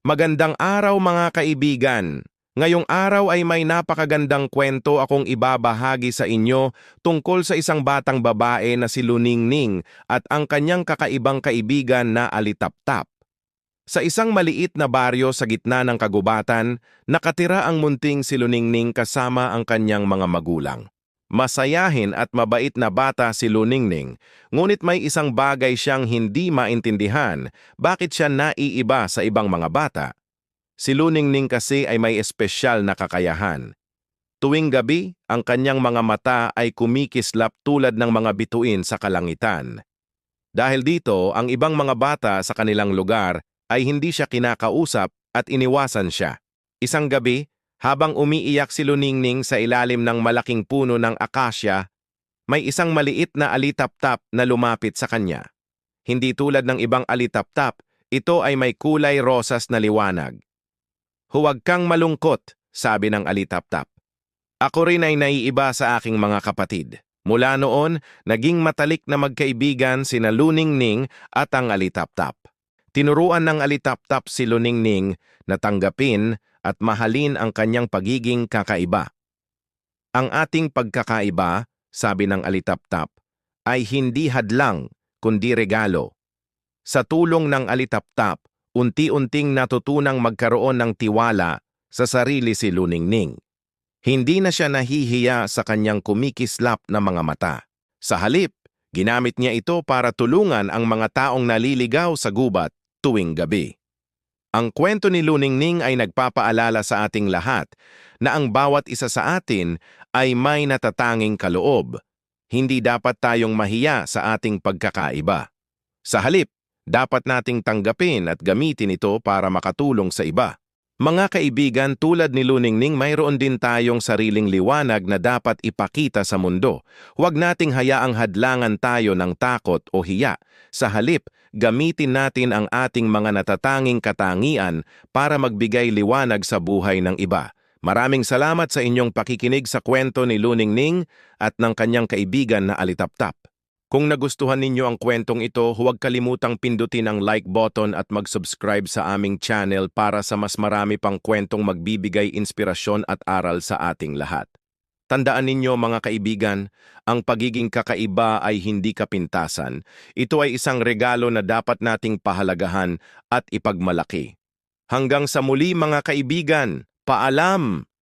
Magandang araw mga kaibigan! Ngayong araw ay may napakagandang kwento akong ibabahagi sa inyo tungkol sa isang batang babae na si Luningning at ang kanyang kakaibang kaibigan na Alitaptap. Sa isang maliit na baryo sa gitna ng kagubatan, nakatira ang munting si Luningning kasama ang kanyang mga magulang. Masayahin at mabait na bata si Luningning, ngunit may isang bagay siyang hindi maintindihan, bakit siya naiiba sa ibang mga bata. Si Luningning kasi ay may espesyal na kakayahan. Tuwing gabi, ang kanyang mga mata ay kumikislap tulad ng mga bituin sa kalangitan. Dahil dito, ang ibang mga bata sa kanilang lugar ay hindi siya kinakausap at iniwasan siya. Isang gabi, habang umiiyak si Luningning sa ilalim ng malaking puno ng akasya, may isang maliit na alitaptap na lumapit sa kanya. Hindi tulad ng ibang alitaptap, ito ay may kulay rosas na liwanag. "Huwag kang malungkot," sabi ng alitaptap. "Ako rin ay naiiba sa aking mga kapatid." Mula noon, naging matalik na magkaibigan sina Luningning at ang alitaptap. Tinuruan ng alitaptap si Luningning na tanggapin at mahalin ang kanyang pagiging kakaiba. "Ang ating pagkakaiba," sabi ng alitaptap, "ay hindi hadlang, kundi regalo." Sa tulong ng alitaptap, unti-unting natutunang magkaroon ng tiwala sa sarili si Luningning. Hindi na siya nahihiya sa kanyang kumikislap na mga mata. Sa halip, ginamit niya ito para tulungan ang mga taong naliligaw sa gubat tuwing gabi. Ang kwento ni Luningning ay nagpapaalala sa ating lahat na ang bawat isa sa atin ay may natatanging kaloob. Hindi dapat tayong mahiya sa ating pagkakaiba. Sa halip, dapat nating tanggapin at gamitin ito para makatulong sa iba. Mga kaibigan, tulad ni Luningning, mayroon din tayong sariling liwanag na dapat ipakita sa mundo. Huwag nating hayaang hadlangan tayo ng takot o hiya. Sa halip, gamitin natin ang ating mga natatanging katangian para magbigay liwanag sa buhay ng iba. Maraming salamat sa inyong pakikinig sa kwento ni Luningning at ng kanyang kaibigan na Alitaptap. Kung nagustuhan ninyo ang kwentong ito, huwag kalimutang pindutin ang like button at mag-subscribe sa aming channel para sa mas marami pang kwentong magbibigay inspirasyon at aral sa ating lahat. Tandaan ninyo mga kaibigan, ang pagiging kakaiba ay hindi kapintasan. Ito ay isang regalo na dapat nating pahalagahan at ipagmalaki. Hanggang sa muli mga kaibigan, paalam!